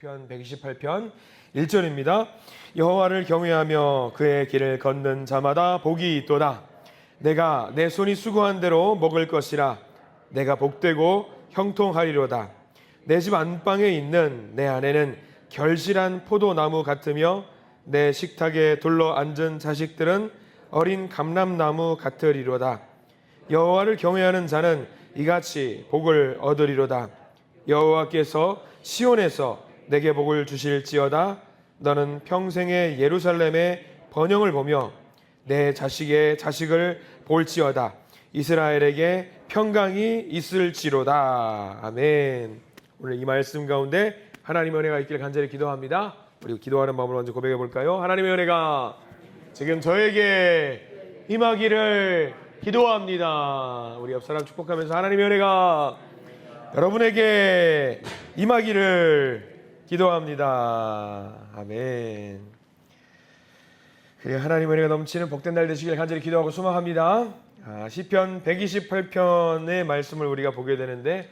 시편 128편 1절입니다. 여호와를 경외하며 그의 길을 걷는 자마다 복이 있도다. 내가 내 손이 수고한 대로 먹을 것이라. 내가 복되고 형통하리로다. 내 집 안방에 있는 내 아내는 결실한 포도나무 같으며 내 식탁에 둘러 앉은 자식들은 어린 감람나무 같으리로다. 여호와를 경외하는 자는 이같이 복을 얻으리로다. 여호와께서 시온에서 내게 복을 주실지어다. 너는 평생에 예루살렘의 번영을 보며 내 자식의 자식을 볼지어다. 이스라엘에게 평강이 있을지로다. 아멘. 오늘 이 말씀 가운데 하나님의 은혜가 있기를 간절히 기도합니다. 우리 기도하는 마음으로 먼저 고백해 볼까요? 하나님의 은혜가 지금 저에게 임하기를 기도합니다. 우리 옆 사람 축복하면서 하나님의 은혜가 여러분에게 임하기를 기도합니다. 아멘. 하나님의 은혜가 넘치는 복된 날 되시길 간절히 기도하고 소망합니다. 시편 128편의 말씀을 우리가 보게 되는데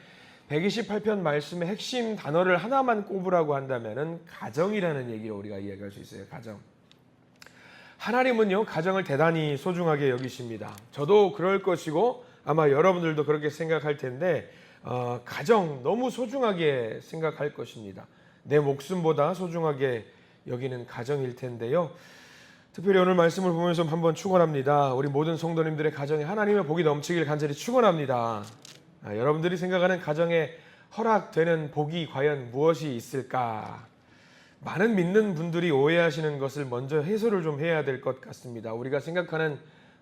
128편 말씀의 핵심 단어를 하나만 꼽으라고 한다면 가정이라는 얘기를 우리가 이야기할 수 있어요. 가정. 하나님은요, 가정을 대단히 소중하게 여기십니다. 저도 그럴 것이고 아마 여러분들도 그렇게 생각할 텐데 가정 너무 소중하게 생각할 것입니다. 내 목숨보다 소중하게 여기는 가정일 텐데요. 특별히 오늘 말씀을 보면서 한번 축원합니다. 우리 모든 성도님들의 가정에 하나님의 복이 넘치길 간절히 축원합니다. 여러분들이 생각하는 가정에 허락되는 복이 과연 무엇이 있을까? 많은 믿는 분들이 오해하시는 것을 먼저 해소를 좀 해야 될 것 같습니다. 우리가 생각하는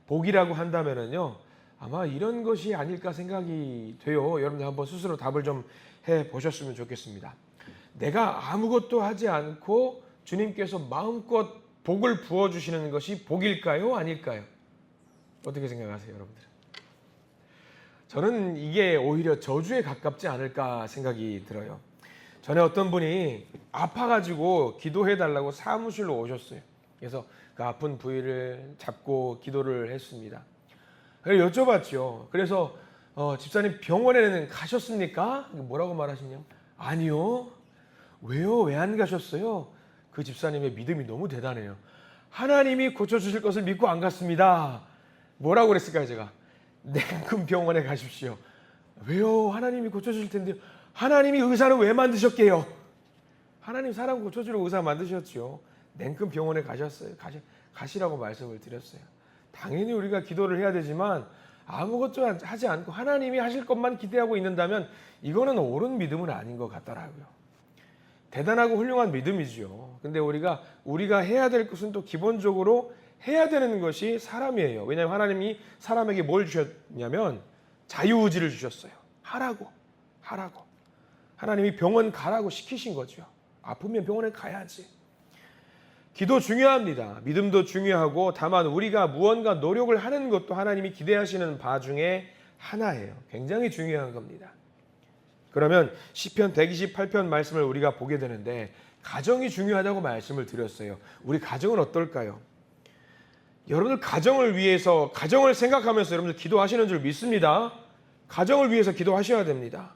복이라고 한다면은요, 아마 이런 것이 아닐까 생각이 돼요. 여러분들 한번 스스로 답을 좀 해보셨으면 좋겠습니다. 내가 아무것도 하지 않고 주님께서 마음껏 복을 부어주시는 것이 복일까요? 아닐까요? 어떻게 생각하세요, 여러분들? 저는 이게 오히려 저주에 가깝지 않을까 생각이 들어요. 전에 어떤 분이 아파가지고 기도해달라고 사무실로 오셨어요. 그래서 그 아픈 부위를 잡고 기도를 했습니다. 그래서 여쭤봤죠. 그래서 집사님 병원에는 가셨습니까? 뭐라고 말하시냐면 아니요. 왜요? 왜 안 가셨어요? 그 집사님의 믿음이 너무 대단해요. 하나님이 고쳐주실 것을 믿고 안 갔습니다. 뭐라고 그랬을까요, 제가? 냉큼 병원에 가십시오. 왜요? 하나님이 고쳐주실 텐데요. 하나님이 의사는 왜 만드셨게요? 하나님 사람 고쳐주려고 의사 만드셨죠. 냉큼 병원에 가셨어요. 가시라고 말씀을 드렸어요. 당연히 우리가 기도를 해야 되지만 아무것도 하지 않고 하나님이 하실 것만 기대하고 있는다면 이거는 옳은 믿음은 아닌 것 같더라고요. 대단하고 훌륭한 믿음이죠. 근데 우리가 해야 될 것은 또 기본적으로 해야 되는 것이 사람이에요. 왜냐하면 하나님이 사람에게 뭘 주셨냐면 자유의지를 주셨어요. 하라고. 하나님이 병원 가라고 시키신 거죠. 아프면 병원에 가야지. 기도 중요합니다. 믿음도 중요하고 다만 우리가 무언가 노력을 하는 것도 하나님이 기대하시는 바 중에 하나예요. 굉장히 중요한 겁니다. 그러면 시편 128편 말씀을 우리가 보게 되는데 가정이 중요하다고 말씀을 드렸어요. 우리 가정은 어떨까요? 여러분들 가정을 위해서 가정을 생각하면서 여러분들 기도하시는 줄 믿습니다. 가정을 위해서 기도하셔야 됩니다.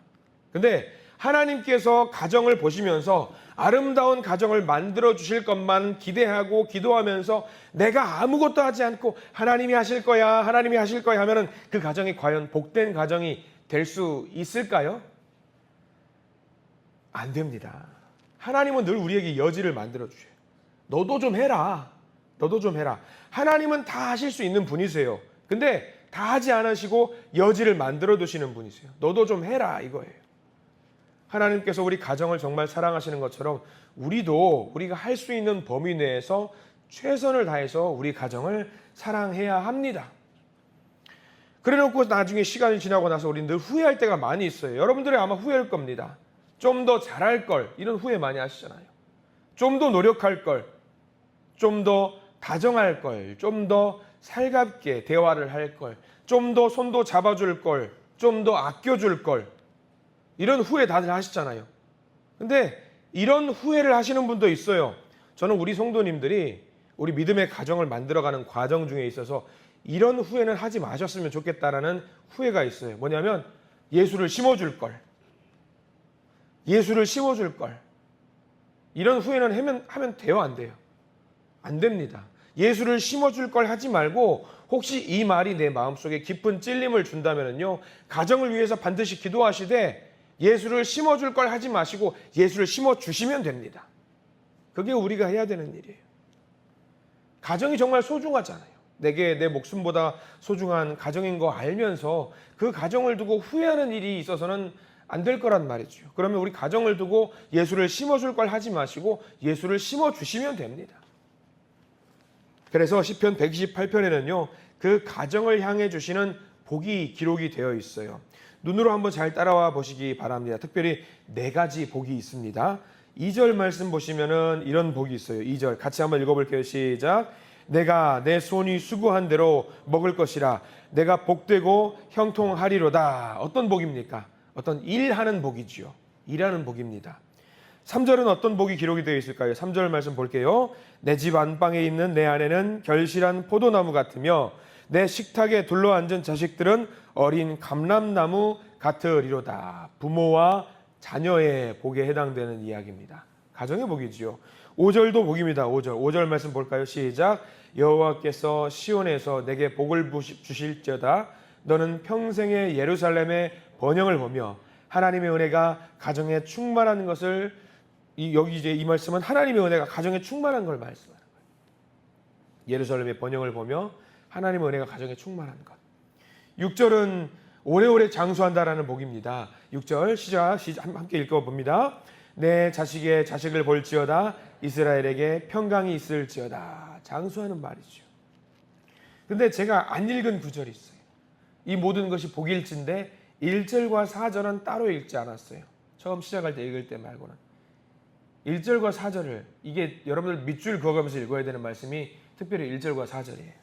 근데 하나님께서 가정을 보시면서 아름다운 가정을 만들어 주실 것만 기대하고 기도하면서 내가 아무것도 하지 않고 하나님이 하실 거야 하면은 그 가정이 과연 복된 가정이 될 수 있을까요? 안 됩니다. 하나님은 늘 우리에게 여지를 만들어 주셔요. 너도 좀 해라. 하나님은 다 하실 수 있는 분이세요. 근데 다 하지 않으시고 여지를 만들어 두시는 분이세요. 너도 좀 해라 이거예요. 하나님께서 우리 가정을 정말 사랑하시는 것처럼 우리가 할 수 있는 범위 내에서 최선을 다해서 우리 가정을 사랑해야 합니다. 그래놓고 나중에 시간이 지나고 나서 우리는 늘 후회할 때가 많이 있어요. 여러분들이 아마 후회할 겁니다. 좀 더 잘할 걸, 이런 후회 많이 하시잖아요. 좀 더 노력할 걸, 좀 더 다정할 걸, 좀 더 살갑게 대화를 할 걸, 좀 더 손도 잡아줄 걸, 좀 더 아껴줄 걸, 이런 후회 다들 하시잖아요. 근데 이런 후회를 하시는 분도 있어요. 저는 우리 성도님들이 우리 믿음의 가정을 만들어가는 과정 중에 있어서 이런 후회는 하지 마셨으면 좋겠다라는 후회가 있어요. 뭐냐면 예수를 심어줄 걸. 이런 후회는 하면 돼요, 안 돼요? 안 됩니다. 예수를 심어줄 걸 하지 말고 혹시 이 말이 내 마음속에 깊은 찔림을 준다면요, 가정을 위해서 반드시 기도하시되 예수를 심어줄 걸 하지 마시고 예수를 심어주시면 됩니다. 그게 우리가 해야 되는 일이에요. 가정이 정말 소중하잖아요. 내게 내 목숨보다 소중한 가정인 거 알면서 그 가정을 두고 후회하는 일이 있어서는 안 될 거란 말이죠. 그러면 우리 가정을 두고 예수를 심어줄 걸 하지 마시고 예수를 심어주시면 됩니다. 그래서 시편 128편에는요, 그 가정을 향해 주시는 복이 기록이 되어 있어요. 눈으로 한번 잘 따라와 보시기 바랍니다. 특별히 4가지 복이 있습니다. 2절 말씀 보시면은 이런 복이 있어요. 2절 같이 한번 읽어볼게요. 시작. 내가 내 손이 수고한 대로 먹을 것이라. 내가 복되고 형통하리로다. 어떤 복입니까? 어떤 일하는 복이지요. 일하는 복입니다. 3절은 어떤 복이 기록이 되어 있을까요? 3절 말씀 볼게요. 내 집 안방에 있는 내 아내는 결실한 포도나무 같으며 내 식탁에 둘러앉은 자식들은 어린 감람나무 같으리로다. 부모와 자녀의 복에 해당되는 이야기입니다. 가정의 복이지요. 5절도 복입니다. 5절 말씀 볼까요? 시작. 여호와께서 시온에서 내게 복을 주실지어다. 너는 평생의 예루살렘의 번영을 보며 하나님의 은혜가 가정에 충만한 것을, 여기 이제 이 말씀은 하나님의 은혜가 가정에 충만한 걸 말씀하는 거예요. 예루살렘의 번영을 보며 하나님의 은혜가 가정에 충만한 것. 6절은 오래오래 장수한다라는 복입니다. 6절 시작 함께 읽어봅니다. 내 자식의 자식을 볼지어다. 이스라엘에게 평강이 있을지어다. 장수하는 말이죠. 근데 제가 안 읽은 구절이 있어요. 이 모든 것이 복일진데 1절과 4절은 따로 읽지 않았어요. 처음 시작할 때 읽을 때 말고는. 1절과 4절을, 이게 여러분들 밑줄 그어가면서 읽어야 되는 말씀이 특별히 1절과 4절이에요.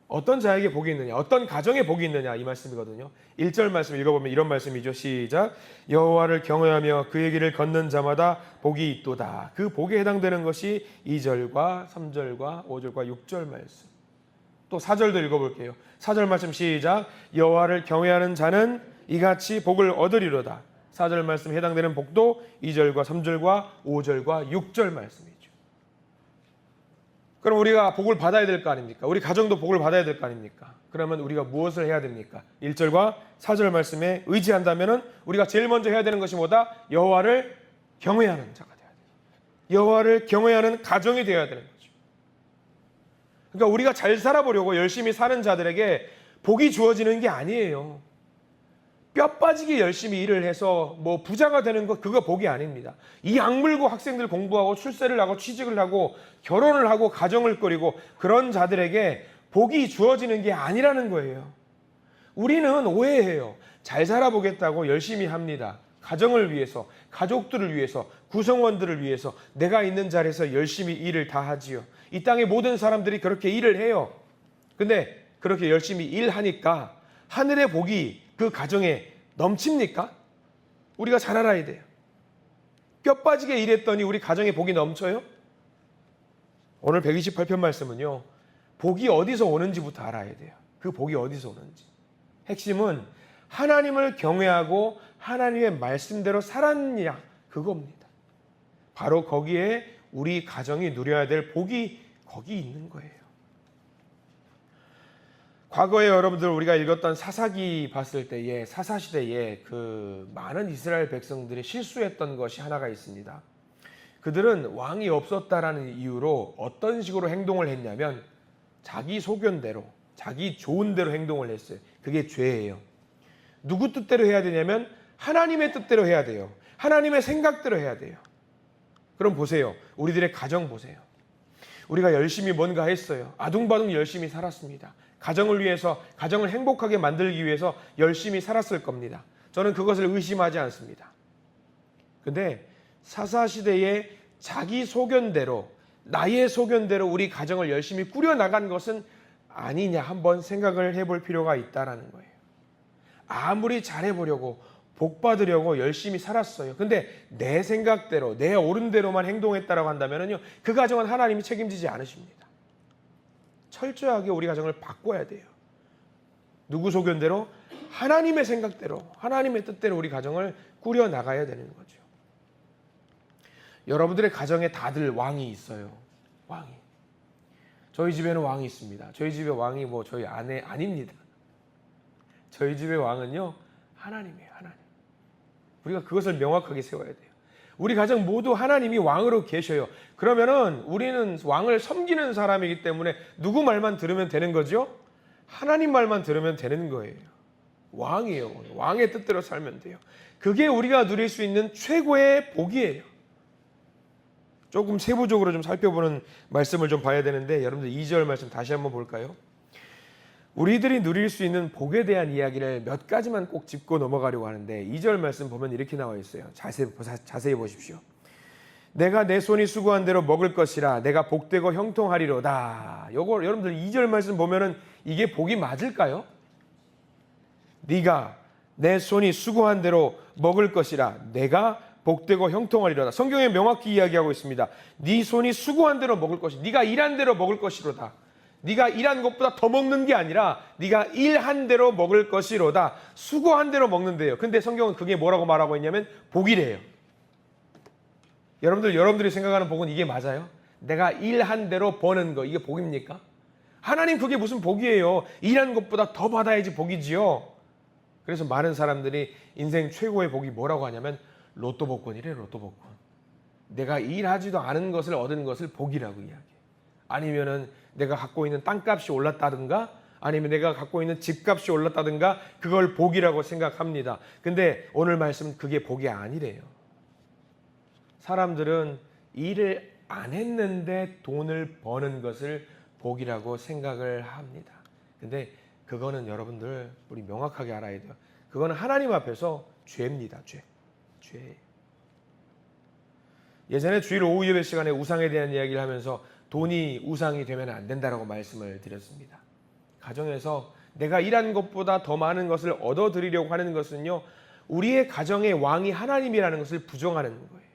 어떤 자에게 복이 있느냐, 어떤 가정에 복이 있느냐, 이 말씀이거든요. 1절 말씀 읽어보면 이런 말씀이죠. 시작. 여호와를 경외하며 그의 길을 걷는 자마다 복이 있도다. 그 복에 해당되는 것이 2절과 3절과 5절과 6절 말씀. 또 4절도 읽어볼게요. 4절 말씀 시작. 여호와를 경외하는 자는 이같이 복을 얻으리로다. 4절 말씀 해당되는 복도 2절과 3절과 5절과 6절 말씀이죠. 그럼 우리가 복을 받아야 될 거 아닙니까? 우리 가정도 복을 받아야 될 거 아닙니까? 그러면 우리가 무엇을 해야 됩니까? 1절과 4절 말씀에 의지한다면 우리가 제일 먼저 해야 되는 것이 뭐다? 여호와를 경외하는 자가 되어야 돼요. 여호와를 경외하는 가정이 되어야 되는 거죠. 그러니까 우리가 잘 살아보려고 열심히 사는 자들에게 복이 주어지는 게 아니에요. 뼈 빠지게 열심히 일을 해서 뭐 부자가 되는 것, 그거 복이 아닙니다. 이 악물고 학생들 공부하고 출세를 하고 취직을 하고 결혼을 하고 가정을 꾸리고 그런 자들에게 복이 주어지는 게 아니라는 거예요. 우리는 오해해요. 잘 살아보겠다고 열심히 합니다. 가정을 위해서, 가족들을 위해서, 구성원들을 위해서 내가 있는 자리에서 열심히 일을 다 하지요. 이 땅의 모든 사람들이 그렇게 일을 해요. 근데 그렇게 열심히 일하니까 하늘의 복이 그 가정에 넘칩니까? 우리가 잘 알아야 돼요. 뼈 빠지게 일했더니 우리 가정에 복이 넘쳐요? 오늘 128편 말씀은요, 복이 어디서 오는지부터 알아야 돼요. 그 복이 어디서 오는지. 핵심은 하나님을 경외하고 하나님의 말씀대로 살았느냐, 그겁니다. 바로 거기에 우리 가정이 누려야 될 복이 거기 있는 거예요. 과거에 여러분들 우리가 읽었던 사사기 봤을 때에, 사사시대에 그 많은 이스라엘 백성들이 실수했던 것이 하나가 있습니다. 그들은 왕이 없었다라는 이유로 어떤 식으로 행동을 했냐면 자기 소견대로, 자기 좋은 대로 행동을 했어요. 그게 죄예요. 누구 뜻대로 해야 되냐면 하나님의 뜻대로 해야 돼요. 하나님의 생각대로 해야 돼요. 그럼 보세요. 우리들의 가정 보세요. 우리가 열심히 뭔가 했어요. 아둥바둥 열심히 살았습니다. 가정을 위해서, 가정을 행복하게 만들기 위해서 열심히 살았을 겁니다. 저는 그것을 의심하지 않습니다. 근데 사사시대에 자기 소견대로, 나의 소견대로 우리 가정을 열심히 꾸려나간 것은 아니냐 한번 생각을 해볼 필요가 있다는 거예요. 아무리 잘해보려고, 복 받으려고 열심히 살았어요. 근데 내 생각대로, 내 옳은 대로만 행동했다라고 한다면요, 그 가정은 하나님이 책임지지 않으십니다. 철저하게 우리 가정을 바꿔야 돼요. 누구 소견대로? 하나님의 생각대로, 하나님의 뜻대로 우리 가정을 꾸려나가야 되는 거죠. 여러분들의 가정에 다들 왕이 있어요. 왕이. 저희 집에는 왕이 있습니다. 저희 집의 왕이 뭐 저희 아내 아닙니다. 저희 집의 왕은요, 하나님이에요. 하나님. 우리가 그것을 명확하게 세워야 돼요. 우리 가정 모두 하나님이 왕으로 계셔요. 그러면은 우리는 왕을 섬기는 사람이기 때문에 누구 말만 들으면 되는 거죠? 하나님 말만 들으면 되는 거예요. 왕이에요. 왕의 뜻대로 살면 돼요. 그게 우리가 누릴 수 있는 최고의 복이에요. 조금 세부적으로 좀 살펴보는 말씀을 좀 봐야 되는데, 여러분들 2절 말씀 다시 한번 볼까요? 우리들이 누릴 수 있는 복에 대한 이야기를 몇 가지만 꼭 짚고 넘어가려고 하는데, 2절 말씀 보면 이렇게 나와 있어요. 자세히 보십시오. 내가 내 손이 수고한 대로 먹을 것이라 내가 복되고 형통하리로다. 요거 여러분들 2절 말씀 보면은 이게 복이 맞을까요? 네가 내 손이 수고한 대로 먹을 것이라 내가 복되고 형통하리로다. 성경에 명확히 이야기하고 있습니다. 네 손이 수고한 대로 먹을 것이, 네가 일한 대로 먹을 것이로다. 네가 일한 것보다 더 먹는 게 아니라 네가 일한 대로 먹을 것이로다. 수고한 대로 먹는데요. 근데 성경은 그게 뭐라고 말하고 있냐면 복이래요. 여러분들이 생각하는 복은 이게 맞아요? 내가 일한 대로 버는 거, 이게 복입니까? 하나님 그게 무슨 복이에요? 일한 것보다 더 받아야지 복이지요. 그래서 많은 사람들이 인생 최고의 복이 뭐라고 하냐면 로또 복권이래. 로또 복권. 내가 일하지도 않은 것을 얻은 것을 복이라고 이야기해. 아니면은 내가 갖고 있는 땅값이 올랐다든가, 아니면 내가 갖고 있는 집값이 올랐다든가, 그걸 복이라고 생각합니다. 근데 오늘 말씀은 그게 복이 아니래요. 사람들은 일을 안 했는데 돈을 버는 것을 복이라고 생각을 합니다. 근데 그거는 여러분들 우리 명확하게 알아야 돼요. 그거는 하나님 앞에서 죄입니다. 죄. 예전에 주일 오후 예배 시간에 우상에 대한 이야기를 하면서 돈이 우상이 되면 안 된다라고 말씀을 드렸습니다. 가정에서 내가 일한 것보다 더 많은 것을 얻어드리려고 하는 것은요, 우리의 가정의 왕이 하나님이라는 것을 부정하는 거예요.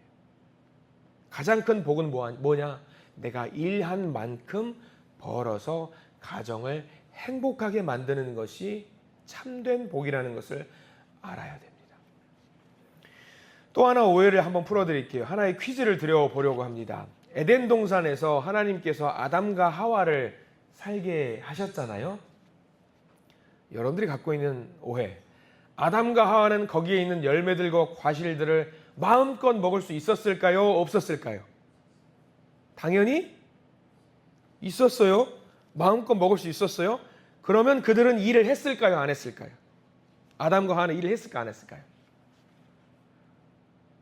가장 큰 복은 뭐냐? 내가 일한 만큼 벌어서 가정을 행복하게 만드는 것이 참된 복이라는 것을 알아야 됩니다. 또 하나 오해를 한번 풀어드릴게요. 하나의 퀴즈를 드려보려고 합니다. 에덴 동산에서 하나님께서 아담과 하와를 살게 하셨잖아요. 여러분들이 갖고 있는 오해. 아담과 하와는 거기에 있는 열매들과 과실들을 마음껏 먹을 수 있었을까요? 없었을까요? 당연히 있었어요. 마음껏 먹을 수 있었어요. 그러면 그들은 일을 했을까요? 안 했을까요? 아담과 하와는 일을 했을까? 안 했을까요?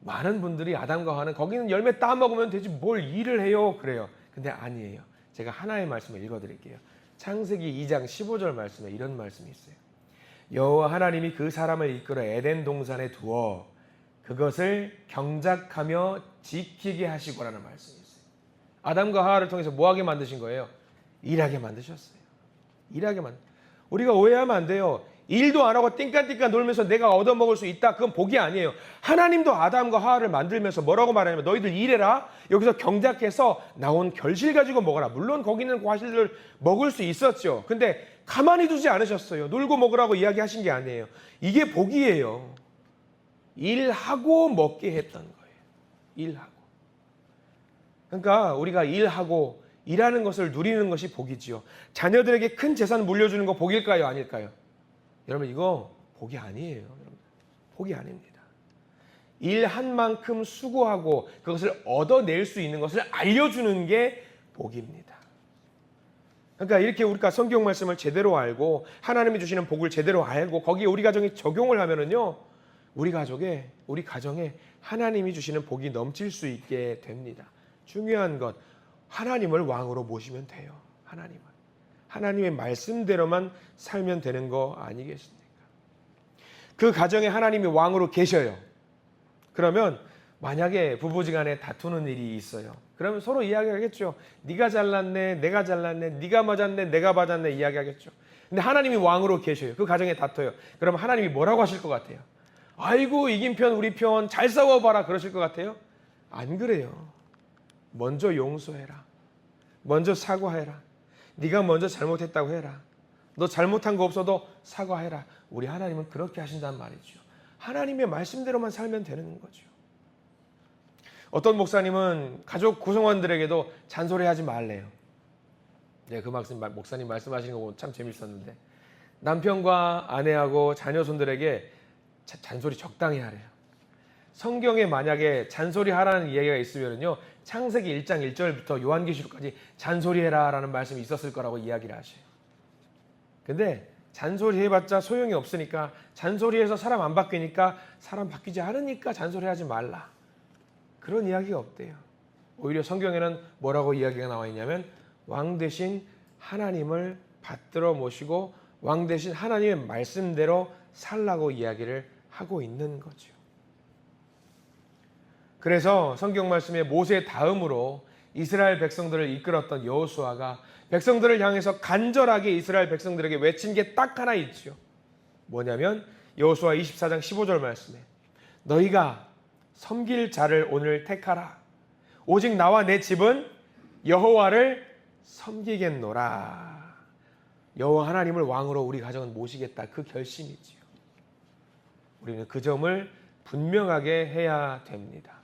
많은 분들이 아담과 하와는 거기는 열매 따먹으면 되지 뭘 일을 해요? 그래요. 근데 아니에요. 제가 하나의 말씀을 읽어드릴게요. 창세기 2장 15절 말씀에 이런 말씀이 있어요. 여호와 하나님이 그 사람을 이끌어 에덴 동산에 두어 그것을 경작하며 지키게 하시고라는 말씀이 있어요. 아담과 하와를 통해서 뭐하게 만드신 거예요? 일하게 만드셨어요. 우리가 오해하면 안 돼요. 일도 안 하고 띵까띵까 놀면서 내가 얻어먹을 수 있다. 그건 복이 아니에요. 하나님도 아담과 하와를 만들면서 뭐라고 말하냐면 너희들 일해라. 여기서 경작해서 나온 결실 가지고 먹어라. 물론 거기는 과실을 먹을 수 있었죠. 근데 가만히 두지 않으셨어요. 놀고 먹으라고 이야기하신 게 아니에요. 이게 복이에요. 일하고 먹게 했던 거예요. 일하고. 그러니까 우리가 일하고 일하는 것을 누리는 것이 복이지요. 자녀들에게 큰 재산 물려주는 거 복일까요? 아닐까요? 여러분 이거 복이 아니에요. 여러분. 복이 아닙니다. 일한 만큼 수고하고 그것을 얻어낼 수 있는 것을 알려주는 게 복입니다. 그러니까 이렇게 우리가 성경 말씀을 제대로 알고 하나님이 주시는 복을 제대로 알고 거기에 우리 가정에 적용을 하면은요, 우리 가정에 하나님이 주시는 복이 넘칠 수 있게 됩니다. 중요한 것, 하나님을 왕으로 모시면 돼요. 하나님의 말씀대로만 살면 되는 거 아니겠습니까? 그 가정에 하나님이 왕으로 계셔요. 그러면 만약에 부부지간에 다투는 일이 있어요. 그러면 서로 이야기하겠죠. 네가 잘났네, 내가 잘났네, 네가 맞았네, 내가 맞았네 이야기하겠죠. 근데 하나님이 왕으로 계셔요. 그 가정에 다퉈요. 그러면 하나님이 뭐라고 하실 것 같아요? 아이고 이긴 편 우리 편 잘 싸워봐라 그러실 것 같아요? 안 그래요. 먼저 용서해라. 먼저 사과해라. 네가 먼저 잘못했다고 해라. 너 잘못한 거 없어도 사과해라. 우리 하나님은 그렇게 하신단 말이죠. 하나님의 말씀대로만 살면 되는 거죠. 어떤 목사님은 가족 구성원들에게도 잔소리하지 말래요. 네, 그 목사님 말씀하시는 거 보면 참 재밌었는데, 남편과 아내하고 자녀 손들에게 잔소리 적당히 하래요. 성경에 만약에 잔소리하라는 이야기가 있으면요, 창세기 1장 1절부터 요한계시록까지 잔소리해라 라는 말씀이 있었을 거라고 이야기를 하셔요. 근데 잔소리해봤자 소용이 없으니까, 잔소리해서 사람 안 바뀌니까, 사람 바뀌지 않으니까 잔소리하지 말라, 그런 이야기가 없대요. 오히려 성경에는 뭐라고 이야기가 나와 있냐면, 왕 대신 하나님을 받들어 모시고 왕 대신 하나님의 말씀대로 살라고 이야기를 하고 있는 거죠. 그래서 성경 말씀에 모세 다음으로 이스라엘 백성들을 이끌었던 여호수아가 백성들을 향해서 간절하게 이스라엘 백성들에게 외친 게 딱 하나 있죠. 뭐냐면 여호수아 24장 15절 말씀에, 너희가 섬길 자를 오늘 택하라. 오직 나와 내 집은 여호와를 섬기겠노라. 여호와 하나님을 왕으로 우리 가정은 모시겠다, 그 결심이지요. 우리는 그 점을 분명하게 해야 됩니다.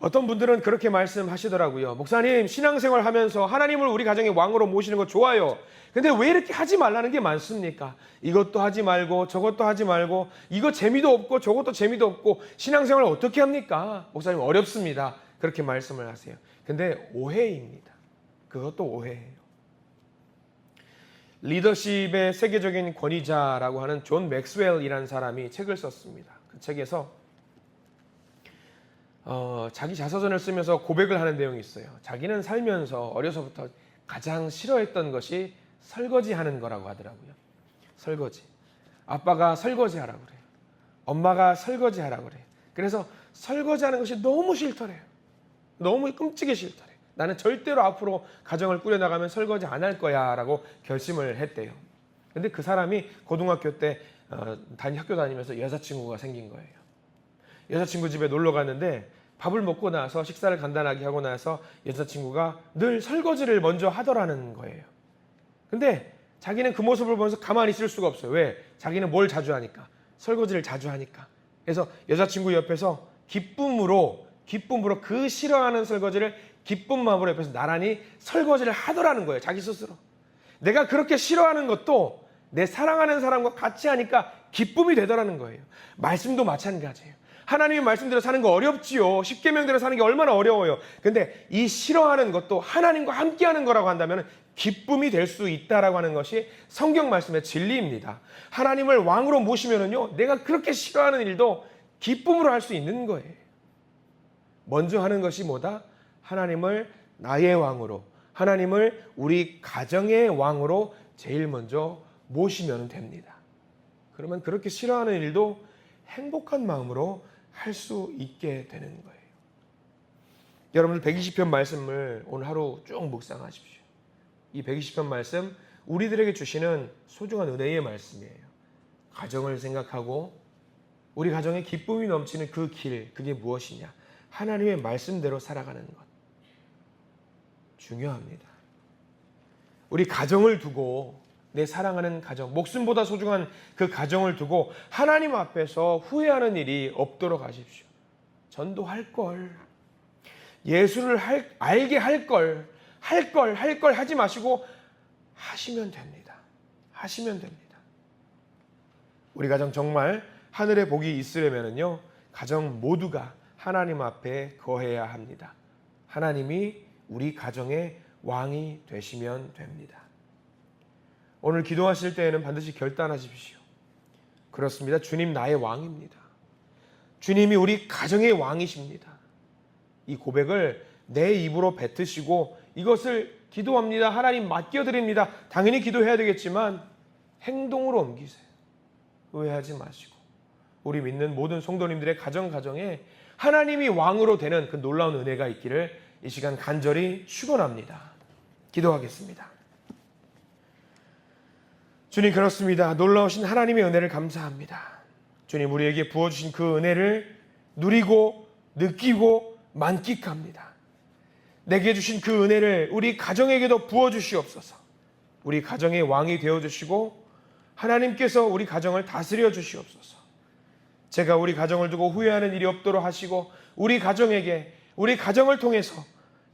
어떤 분들은 그렇게 말씀하시더라고요. 목사님, 신앙생활 하면서 하나님을 우리 가정의 왕으로 모시는 거 좋아요. 근데 왜 이렇게 하지 말라는 게 많습니까? 이것도 하지 말고 저것도 하지 말고, 이거 재미도 없고 저것도 재미도 없고, 신앙생활 어떻게 합니까? 목사님, 어렵습니다. 그렇게 말씀을 하세요. 근데 오해입니다. 그것도 오해예요. 리더십의 세계적인 권위자라고 하는 존 맥스웰이라는 사람이 책을 썼습니다. 그 책에서 자기 자서전을 쓰면서 고백을 하는 내용이 있어요. 자기는 살면서 어려서부터 가장 싫어했던 것이 설거지하는 거라고 하더라고요. 설거지. 아빠가 설거지하라고 그래요. 엄마가 설거지하라고 그래요. 그래서 설거지하는 것이 너무 싫더래요. 너무 끔찍이 싫더래요. 나는 절대로 앞으로 가정을 꾸려나가면 설거지 안 할 거야 라고 결심을 했대요. 근데 그 사람이 고등학교 때 학교 다니면서 여자친구가 생긴 거예요. 여자친구 집에 놀러 갔는데 밥을 먹고 나서 식사를 간단하게 하고 나서 여자친구가 늘 설거지를 먼저 하더라는 거예요. 근데 자기는 그 모습을 보면서 가만히 있을 수가 없어요. 왜? 자기는 뭘 자주 하니까? 설거지를 자주 하니까. 그래서 여자친구 옆에서 기쁨으로 그 싫어하는 설거지를 기쁜 마음으로 옆에서 나란히 설거지를 하더라는 거예요. 자기 스스로. 내가 그렇게 싫어하는 것도 내 사랑하는 사람과 같이 하니까 기쁨이 되더라는 거예요. 말씀도 마찬가지예요. 하나님의 말씀대로 사는 거 어렵지요. 십계명대로 사는 게 얼마나 어려워요. 근데 이 싫어하는 것도 하나님과 함께하는 거라고 한다면 기쁨이 될 수 있다라고 하는 것이 성경 말씀의 진리입니다. 하나님을 왕으로 모시면은요, 내가 그렇게 싫어하는 일도 기쁨으로 할 수 있는 거예요. 먼저 하는 것이 뭐다? 하나님을 나의 왕으로, 하나님을 우리 가정의 왕으로 제일 먼저 모시면 됩니다. 그러면 그렇게 싫어하는 일도 행복한 마음으로 할 수 있게 되는 거예요. 여러분들 120편 말씀을 오늘 하루 쭉 묵상하십시오. 이 120편 말씀 우리들에게 주시는 소중한 은혜의 말씀이에요. 가정을 생각하고 우리 가정에 기쁨이 넘치는 그 길, 그게 무엇이냐? 하나님의 말씀대로 살아가는 것. 중요합니다. 우리 가정을 두고, 내 사랑하는 가정, 목숨보다 소중한 그 가정을 두고 하나님 앞에서 후회하는 일이 없도록 하십시오. 전도할 걸, 예수를 알게 할 걸 하지 마시고 하시면 됩니다. 하시면 됩니다. 우리 가정 정말 하늘의 복이 있으려면요, 가정 모두가 하나님 앞에 거해야 합니다. 하나님이 우리 가정의 왕이 되시면 됩니다. 오늘 기도하실 때에는 반드시 결단하십시오. 그렇습니다. 주님 나의 왕입니다. 주님이 우리 가정의 왕이십니다. 이 고백을 내 입으로 뱉으시고 이것을 기도합니다. 하나님 맡겨드립니다. 당연히 기도해야 되겠지만 행동으로 옮기세요. 오해하지 마시고 우리 믿는 모든 성도님들의 가정에 하나님이 왕으로 되는 그 놀라운 은혜가 있기를 이 시간 간절히 축원합니다. 기도하겠습니다. 주님, 그렇습니다. 놀라우신 하나님의 은혜를 감사합니다. 주님, 우리에게 부어주신 그 은혜를 누리고 느끼고 만끽합니다. 내게 주신 그 은혜를 우리 가정에게도 부어주시옵소서. 우리 가정의 왕이 되어주시고 하나님께서 우리 가정을 다스려 주시옵소서. 제가 우리 가정을 두고 후회하는 일이 없도록 하시고 우리 가정에게, 우리 가정을 통해서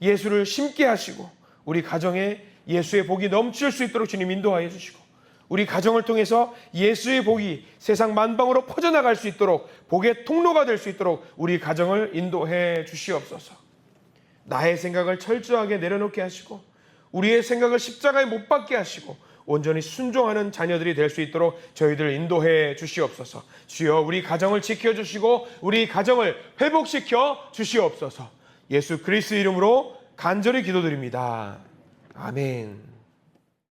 예수를 심게 하시고 우리 가정에 예수의 복이 넘칠 수 있도록 주님 인도하여 주시고 우리 가정을 통해서 예수의 복이 세상 만방으로 퍼져나갈 수 있도록 복의 통로가 될 수 있도록 우리 가정을 인도해 주시옵소서. 나의 생각을 철저하게 내려놓게 하시고 우리의 생각을 십자가에 못 박게 하시고 온전히 순종하는 자녀들이 될 수 있도록 저희들 인도해 주시옵소서. 주여 우리 가정을 지켜주시고 우리 가정을 회복시켜 주시옵소서. 예수 그리스도 이름으로 간절히 기도드립니다. 아멘.